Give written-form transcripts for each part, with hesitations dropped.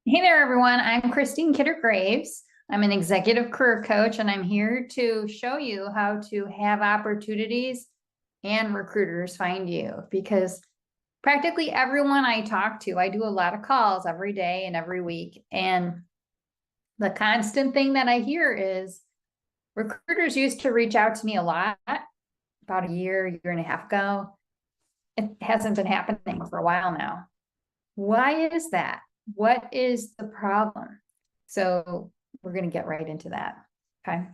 Hey there, everyone. I'm Christine Kidder-Graves. I'm an executive career coach, and I'm here to show you how to have opportunities and recruiters find you because practically everyone I talk to, I do a lot of calls every day and every week. And the constant thing that I hear is recruiters used to reach out to me a lot about a year and a half ago. It hasn't been happening for a while now. Why is that? What is the problem? So we're going to get right into that. Okay.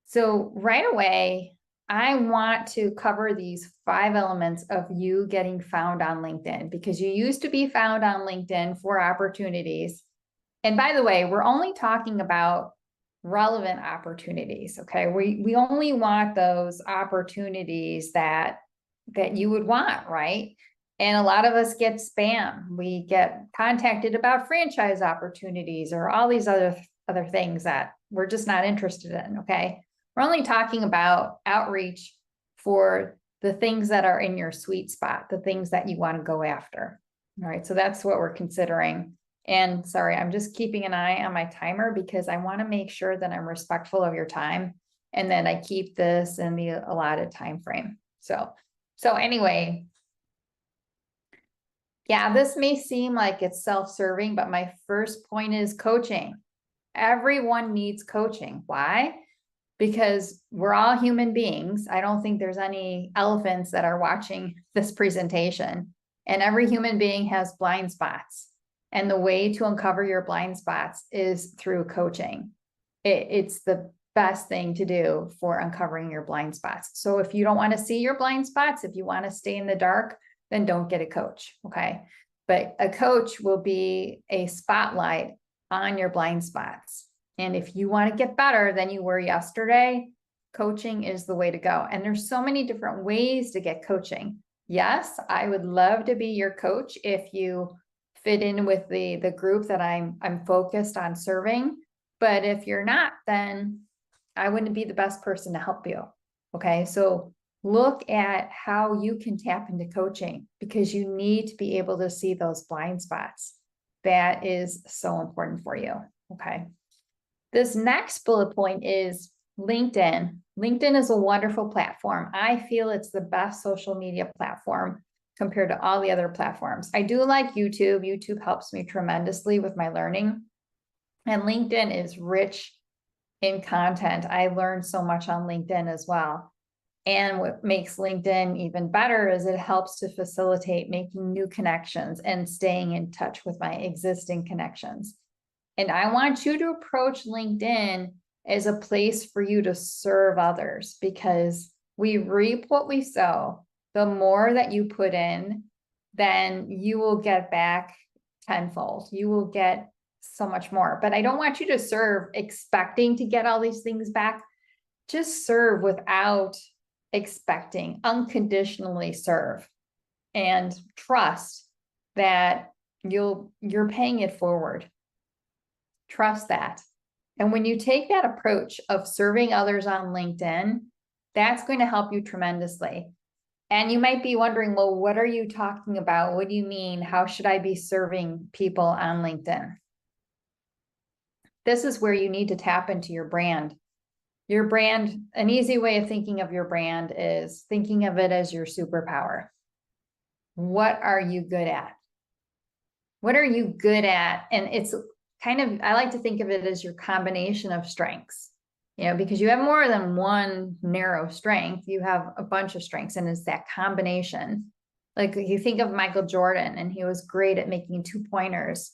So right away, I want to cover these 5 elements of you getting found on LinkedIn because you used to be found on LinkedIn for opportunities. And by the way, we're only talking about relevant opportunities. Okay. We only want those opportunities that you would want, right? And a lot of us get spam. We get contacted about franchise opportunities or all these other things that we're just not interested in. Okay. We're only talking about outreach for the things that are in your sweet spot, the things that you want to go after. All right. So that's what we're considering. And sorry, I'm just keeping an eye on my timer because I want to make sure that I'm respectful of your time and that I keep this in the allotted time frame. So anyway, yeah, this may seem like it's self-serving, but my first point is coaching. Everyone needs coaching. Why? Because we're all human beings. I don't think there's any elephants that are watching this presentation. And every human being has blind spots. And the way to uncover your blind spots is through coaching. It's the best thing to do for uncovering your blind spots. So if you don't want to see your blind spots, if you want to stay in the dark, then don't get a coach. Okay. But a coach will be a spotlight on your blind spots. And if you want to get better than you were yesterday, coaching is the way to go. And there's so many different ways to get coaching. Yes, I would love to be your coach if you fit in with the group that I'm focused on serving. But if you're not, then I wouldn't be the best person to help you. Okay. So look at how you can tap into coaching because you need to be able to see those blind spots. That is so important for you. Okay. This next bullet point is LinkedIn. LinkedIn is a wonderful platform. I feel it's the best social media platform compared to all the other platforms. I do like YouTube. YouTube helps me tremendously with my learning. And LinkedIn is rich in content. I learned so much on LinkedIn as well. And what makes LinkedIn even better is it helps to facilitate making new connections and staying in touch with my existing connections. And I want you to approach LinkedIn as a place for you to serve others because we reap what we sow. The more that you put in, then you will get back tenfold. You will get so much more. But I don't want you to serve expecting to get all these things back. Just serve without expecting, unconditionally serve and trust that you're paying it forward. Trust that. And when you take that approach of serving others on LinkedIn, that's going to help you tremendously. And you might be wondering, well, what are you talking about? What do you mean? How should I be serving people on LinkedIn? This is where you need to tap into your brand. Your brand, an easy way of thinking of your brand is thinking of it as your superpower. What are you good at? What are you good at? And it's kind of, I like to think of it as your combination of strengths, because you have more than one narrow strength. You have a bunch of strengths, and it's that combination. Like you think of Michael Jordan, and he was great at making 2-pointers,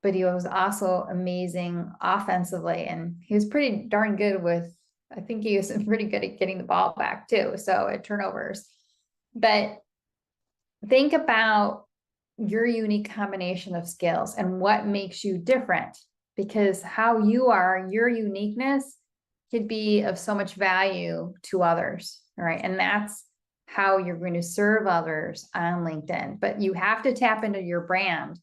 but he was also amazing offensively. And he was pretty darn good with, I think he was pretty good at getting the ball back too. So at turnovers, but think about your unique combination of skills and what makes you different, because how you are, your uniqueness could be of so much value to others. All right. And that's how you're going to serve others on LinkedIn, but you have to tap into your brand.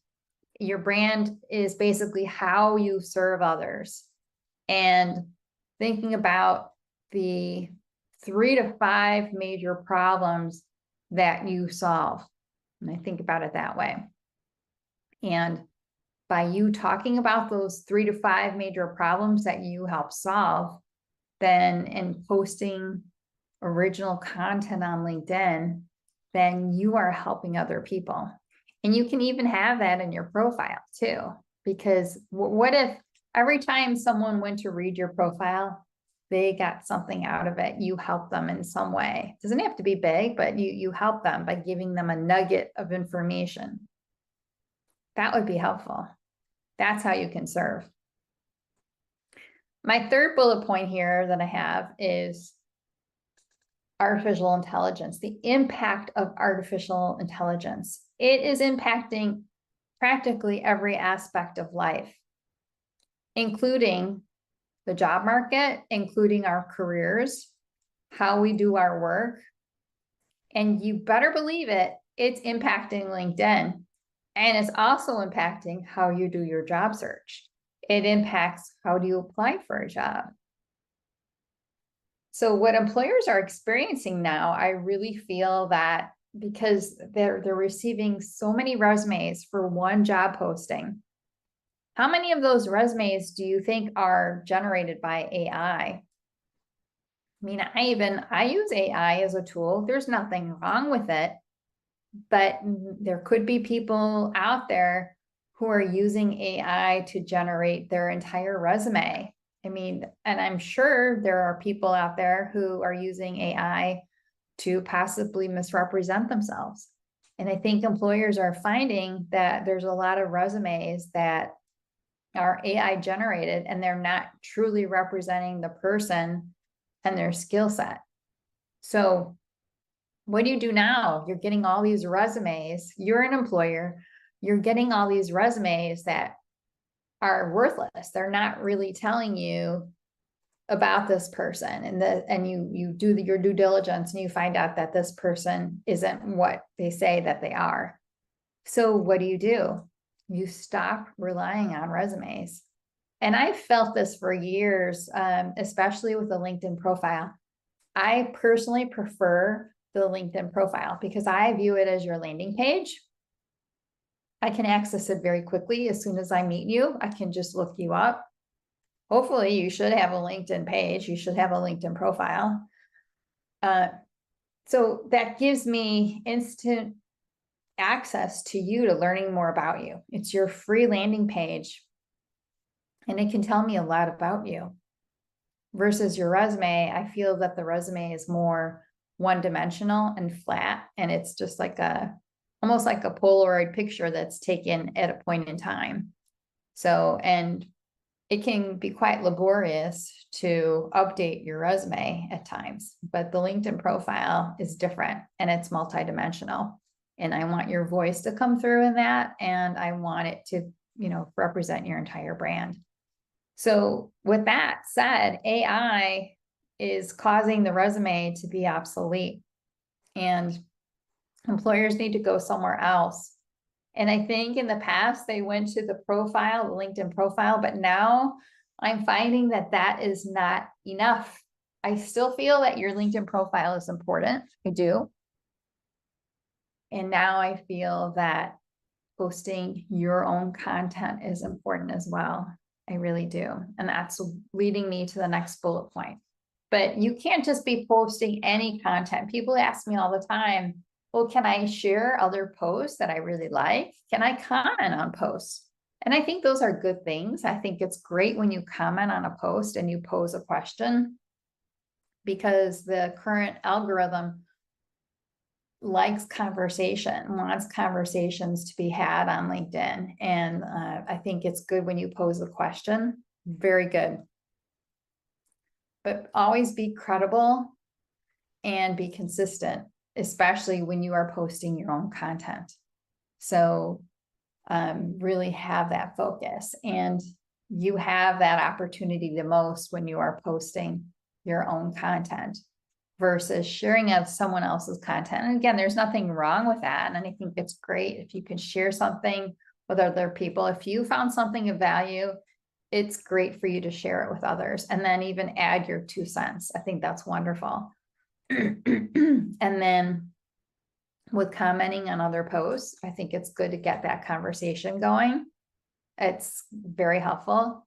Your brand is basically how you serve others, and thinking about the 3 to 5 major problems that you solve. And I think about it that way. And by you talking about those 3 to 5 major problems that you help solve, then in posting original content on LinkedIn, then you are helping other people. And you can even have that in your profile too, because what if every time someone went to read your profile, they got something out of it? You help them in some way. It doesn't have to be big, but you help them by giving them a nugget of information. That would be helpful. That's how you can serve. My third bullet point here that I have is artificial intelligence, the impact of artificial intelligence. It is impacting practically every aspect of life, including the job market, including our careers, how we do our work. And you better believe it, it's impacting LinkedIn. And it's also impacting how you do your job search. It impacts how do you apply for a job. So what employers are experiencing now, I really feel that because they're receiving so many resumes for one job posting, how many of those resumes do you think are generated by AI? I mean, I use AI as a tool. There's nothing wrong with it, but there could be people out there who are using AI to generate their entire resume. I mean, and I'm sure there are people out there who are using AI to possibly misrepresent themselves. And I think employers are finding that there's a lot of resumes that are AI generated and they're not truly representing the person and their skill set. So what do you do now? You're getting all these resumes. You're an employer. You're getting all these resumes that are worthless. They're not really telling you about this person, and you do your due diligence and you find out that this person isn't what they say that they are. So what do? You stop relying on resumes. And I've felt this for years, especially with the LinkedIn profile. I personally prefer the LinkedIn profile because I view it as your landing page. I can access it very quickly. As soon as I meet you, I can just look you up. Hopefully you should have a LinkedIn page. You should have a LinkedIn profile. So that gives me instant access to you, to learning more about you. It's your free landing page. And it can tell me a lot about you versus your resume. I feel that the resume is more one-dimensional and flat. And it's just like almost like a Polaroid picture that's taken at a point in time. So, and it can be quite laborious to update your resume at times, but the LinkedIn profile is different and it's multidimensional. And I want your voice to come through in that. And I want it to, represent your entire brand. So with that said, AI is causing the resume to be obsolete and employers need to go somewhere else. And I think in the past, they went to the profile, the LinkedIn profile, but now I'm finding that that is not enough. I still feel that your LinkedIn profile is important. I do. And now I feel that posting your own content is important as well. I really do. And that's leading me to the next bullet point. But you can't just be posting any content. People ask me all the time, well, can I share other posts that I really like? Can I comment on posts? And I think those are good things. I think it's great when you comment on a post and you pose a question because the current algorithm likes conversation, wants conversations to be had on LinkedIn. And I think it's good when you pose a question. Very good. But always be credible and be consistent, especially when you are posting your own content. So really have that focus. And you have that opportunity the most when you are posting your own content versus sharing of someone else's content. And again, there's nothing wrong with that. And I think it's great if you can share something with other people. If you found something of value, it's great for you to share it with others and then even add your 2 cents. I think that's wonderful. And then with commenting on other posts, I think it's good to get that conversation going. It's very helpful.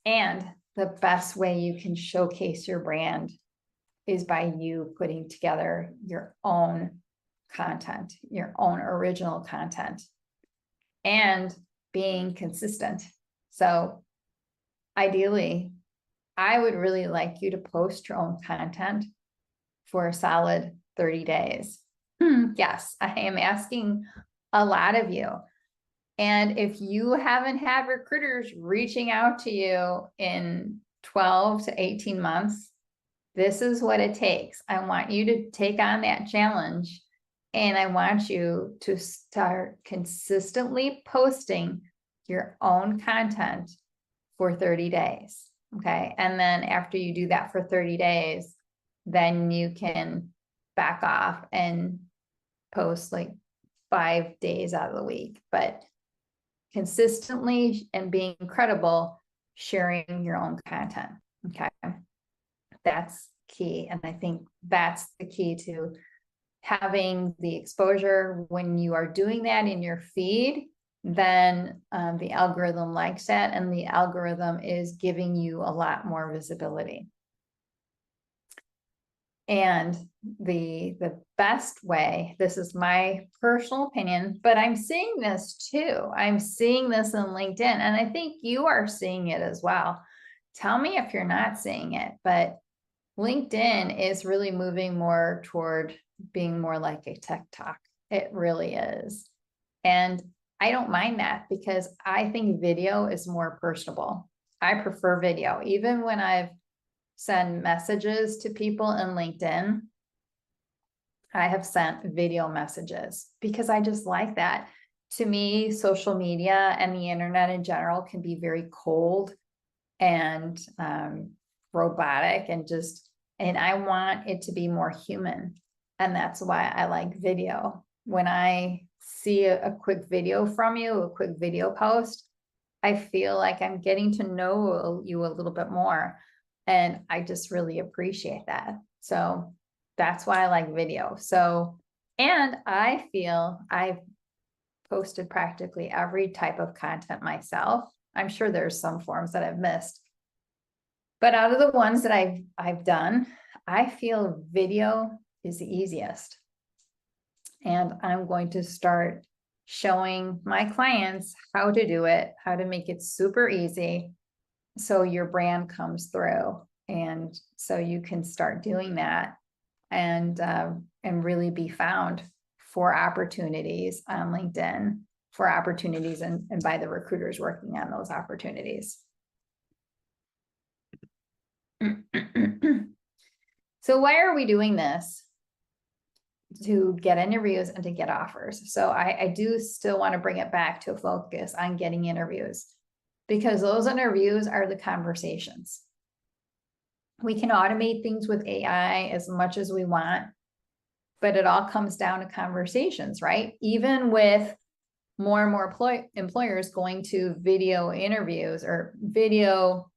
And the best way you can showcase your brand is by you putting together your own content, your own original content, and being consistent. So ideally, I would really like you to post your own content for a solid 30 days. Yes, I am asking a lot of you. And if you haven't had recruiters reaching out to you in 12 to 18 months, this is what it takes. I want you to take on that challenge, and I want you to start consistently posting your own content for 30 days. Okay. And then after you do that for 30 days, then you can back off and post like 5 days out of the week, but consistently and being credible, sharing your own content. Okay. That's key. And I think that's the key to having the exposure. When you are doing that in your feed, then the algorithm likes that, and the algorithm is giving you a lot more visibility. And the best way, this is my personal opinion, but I'm seeing this too. I'm seeing this in LinkedIn, and I think you are seeing it as well. Tell me if you're not seeing it, but LinkedIn is really moving more toward being more like a TikTok. It really is. And I don't mind that, because I think video is more personable. I prefer video. Even when I've sent messages to people in LinkedIn, I have sent video messages because I just like that. To me, social media and the internet in general can be very cold and robotic, and I want it to be more human. And that's why I like video. When I see a quick video from you, a quick video post, I feel like I'm getting to know you a little bit more. And I just really appreciate that. So that's why I like video. So, and I feel I've posted practically every type of content myself. I'm sure there's some forms that I've missed, but out of the ones that I've done, I feel video is the easiest. And I'm going to start showing my clients how to do it, how to make it super easy, so your brand comes through. And so you can start doing that and really be found for opportunities on LinkedIn, for opportunities and by the recruiters working on those opportunities. So why are we doing this? To get interviews and to get offers. So I do still want to bring it back to a focus on getting interviews, because those interviews are the conversations. We can automate things with AI as much as we want, but it all comes down to conversations, right? Even with more and more employers going to video interviews or video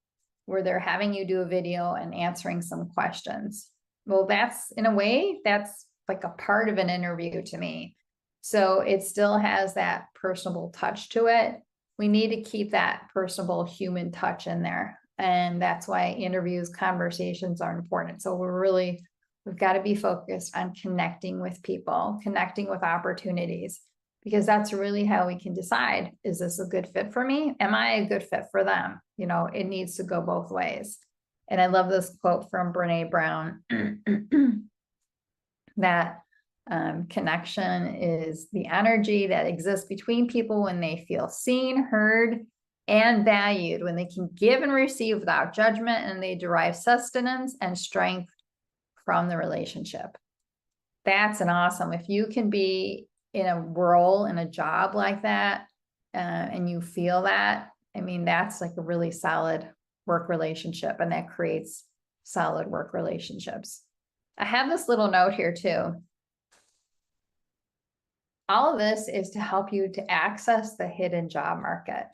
where they're having you do a video and answering some questions. Well, that's, in a way, that's like a part of an interview to me. So it still has that personable touch to it. We need to keep that personable human touch in there. And that's why interviews, conversations are important. So we've got to be focused on connecting with people, connecting with opportunities, because that's really how we can decide, is this a good fit for me? Am I a good fit for them? You know, it needs to go both ways. And I love this quote from Brene Brown that connection is the energy that exists between people when they feel seen, heard, and valued, when they can give and receive without judgment, and they derive sustenance and strength from the relationship. That's an awesome. If you can be in a role, in a job like that, and you feel that, I mean, that's like a really solid work relationship, and that creates solid work relationships. I have this little note here too. All of this is to help you to access the hidden job market.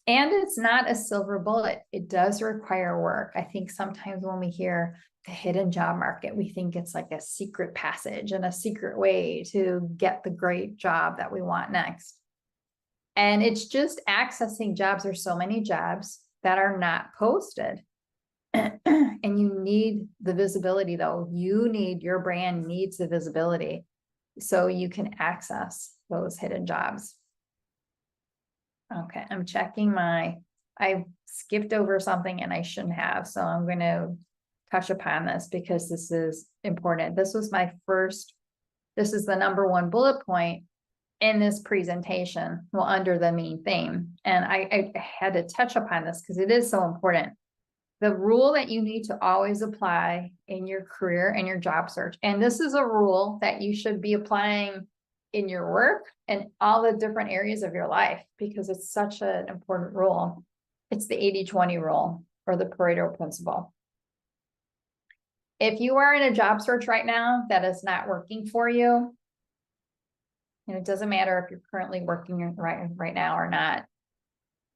And it's not a silver bullet. It does require work. I think sometimes when we hear the hidden job market, we think it's like a secret passage and a secret way to get the great job that we want next. And it's just accessing jobs. There's so many jobs that are not posted. And you need the visibility though. Your brand needs the visibility so you can access those hidden jobs. Okay, I'm checking I skipped over something and I shouldn't have, so I'm going to touch upon this because this is important. This is the number one bullet point in this presentation, well, under the main theme. And I had to touch upon this because it is so important. The rule that you need to always apply in your career and your job search. And this is a rule that you should be applying in your work and all the different areas of your life because it's such an important rule. It's the 80-20 rule or the Pareto principle. If you are in a job search right now that is not working for you, and it doesn't matter if you're currently working right now or not.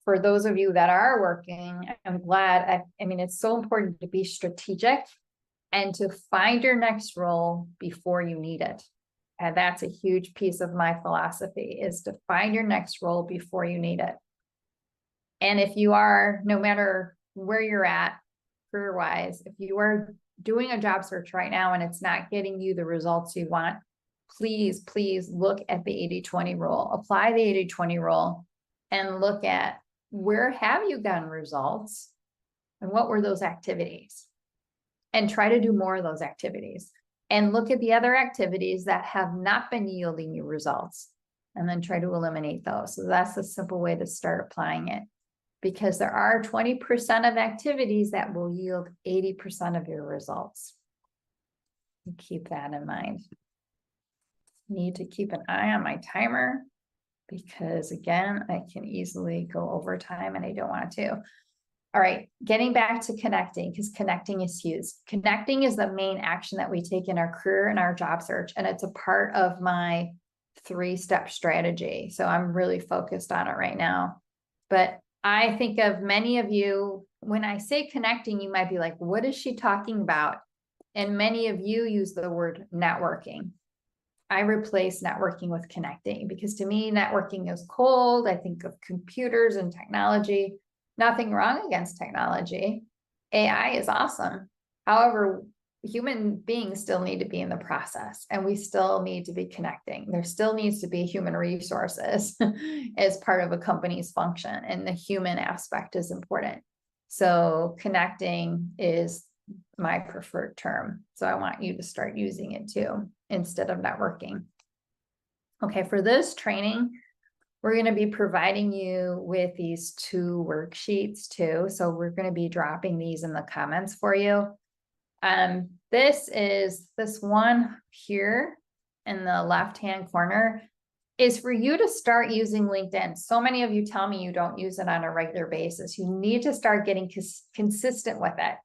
For those of you that are working, I'm glad. I mean, it's so important to be strategic and to find your next role before you need it. And that's a huge piece of my philosophy, is to find your next role before you need it. And if you are, no matter where you're at career-wise, if you are doing a job search right now and it's not getting you the results you want, please look at the 80-20 rule. Apply the 80-20 rule and look at where have you gotten results and what were those activities, and try to do more of those activities, and look at the other activities that have not been yielding you results and then try to eliminate those. So that's a simple way to start applying it, because there are 20% of activities that will yield 80% of your results. Keep that in mind. Need to keep an eye on my timer because, again, I can easily go over time and I don't want to. All right, getting back to connecting, because connecting is huge. Connecting is the main action that we take in our career and our job search, and it's a part of my 3-step strategy. So I'm really focused on it right now. But I think of many of you, when I say connecting, you might be like, what is she talking about? And many of you use the word networking. I replace networking with connecting because to me, networking is cold. I think of computers and technology. Nothing wrong against technology. AI is awesome. However, human beings still need to be in the process and we still need to be connecting. There still needs to be human resources as part of a company's function, and the human aspect is important. So connecting is my preferred term. So I want you to start using it too, instead of networking. Okay, for this training, we're going to be providing you with these 2 worksheets too. So we're going to be dropping these in the comments for you. This one here in the left-hand corner is for you to start using LinkedIn. So many of you tell me you don't use it on a regular basis. You need to start getting consistent with it.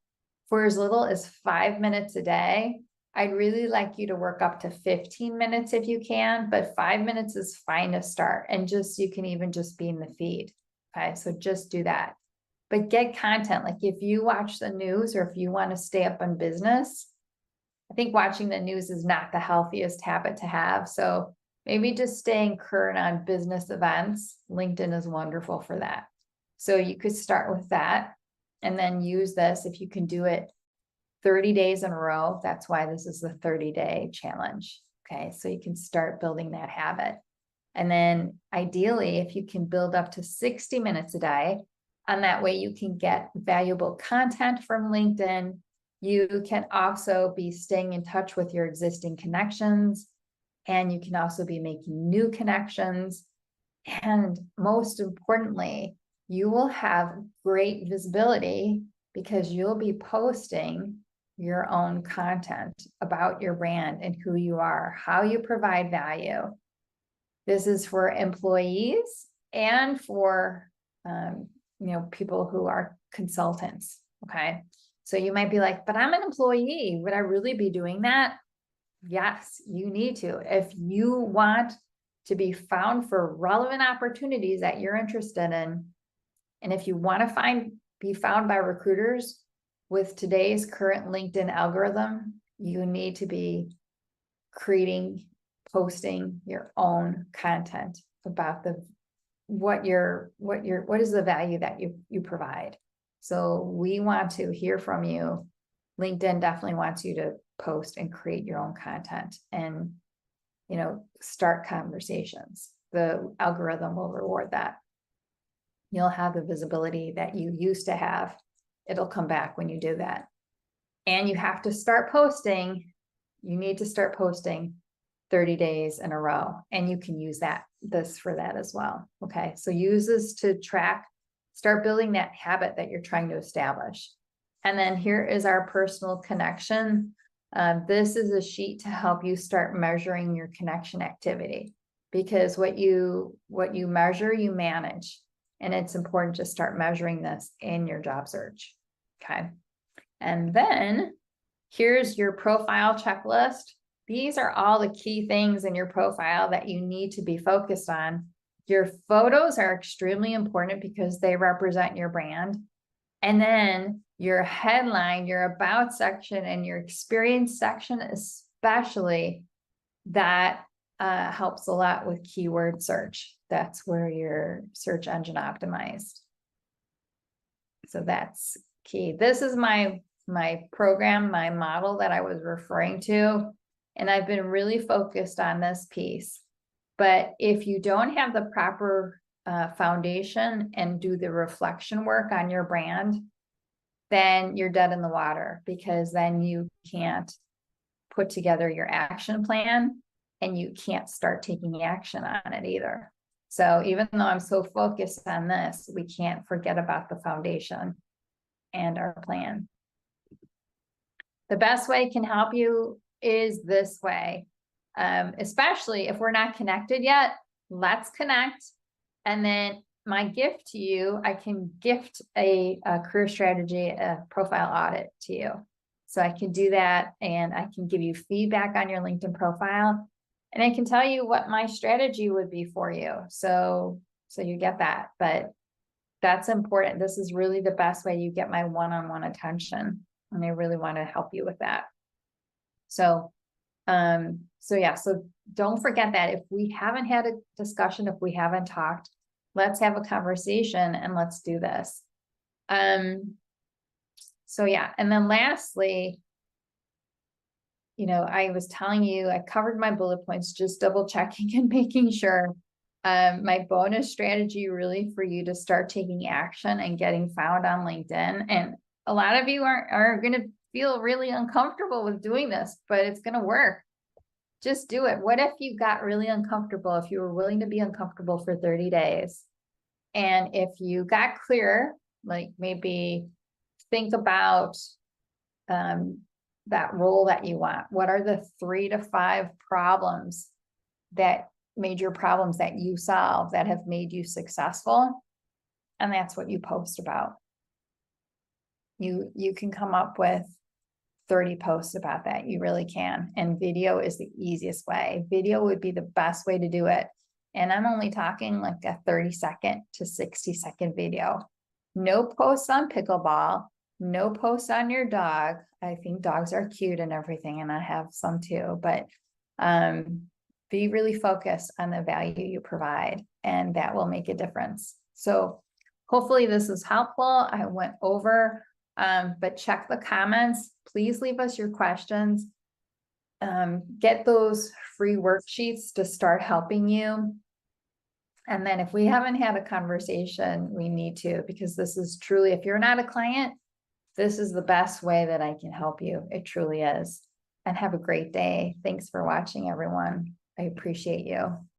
For as little as 5 minutes a day, I'd really like you to work up to 15 minutes if you can, but 5 minutes is fine to start. And you can even just be in the feed. Okay, so just do that. But get content. Like if you watch the news or if you want to stay up on business, I think watching the news is not the healthiest habit to have. So maybe just staying current on business events. LinkedIn is wonderful for that. So you could start with that and then use this if you can do it 30 days in a row. That's why this is the 30-day challenge. Okay, so you can start building that habit. And then ideally, if you can build up to 60 minutes a day, and that way you can get valuable content from LinkedIn. You can also be staying in touch with your existing connections, and you can also be making new connections. And most importantly, you will have great visibility because you'll be posting your own content about your brand and who you are, how you provide value. This is for employees and for people who are consultants. Okay, so you might be like, but I'm an employee. Would I really be doing that? Yes, you need to. If you want to be found for relevant opportunities that you're interested in, and if you want to be found by recruiters with today's current LinkedIn algorithm, you need to be posting your own content about what is the value that you provide. So we want to hear from you. LinkedIn definitely wants you to post and create your own content and, start conversations. The algorithm will reward that. You'll have the visibility that you used to have. It'll come back when you do that. And you have to start posting. You need to start posting 30 days in a row. And you can use this for that as well. Okay. So use this to track, start building that habit that you're trying to establish. And then here is our personal connection. This is a sheet to help you start measuring your connection activity, because what you measure, you manage. And it's important to start measuring this in your job search. Okay. And then here's your profile checklist. These are all the key things in your profile that you need to be focused on. Your photos are extremely important because they represent your brand. And then your headline, your about section, and your experience section, especially, that helps a lot with keyword search. That's where your search engine optimized. So that's key. This is my program, my model that I was referring to. And I've been really focused on this piece. But if you don't have the proper foundation and do the reflection work on your brand, then you're dead in the water, because then you can't put together your action plan and you can't start taking action on it either. So even though I'm so focused on this, we can't forget about the foundation and our plan. The best way it can help you is this way. Especially if we're not connected yet, let's connect. And then my gift to you, I can gift a career strategy, a profile audit to you. So I can do that, and I can give you feedback on your LinkedIn profile, and I can tell you what my strategy would be for you. So you get that, but that's important. This is really the best way you get my one-on-one attention, and I really want to help you with that. So don't forget that if we haven't had a discussion, if we haven't talked, let's have a conversation and let's do this. And then lastly, I was telling you, I covered my bullet points, just double checking and making sure. My bonus strategy really for you to start taking action and getting found on LinkedIn. And a lot of you are going to feel really uncomfortable with doing this, but it's going to work. Just do it. What if you got really uncomfortable, if you were willing to be uncomfortable for 30 days? And if you got clear, like maybe think about that role that you want. What are the 3 to 5 major problems that you solve that have made you successful? And that's what you post about. You can come up with 30 posts about that. You really can. And video is the easiest way. Video would be the best way to do it. And I'm only talking like a 30-second to 60-second video. No posts on pickleball, no posts on your dog. I think dogs are cute and everything, and I have some too, but be really focused on the value you provide, and that will make a difference. So hopefully this is helpful. I went over, but check the comments. Please leave us your questions. Get those free worksheets to start helping you. And then if we haven't had a conversation, we need to, because this is truly, if you're not a client, this is the best way that I can help you. It truly is. And have a great day. Thanks for watching, everyone. I appreciate you.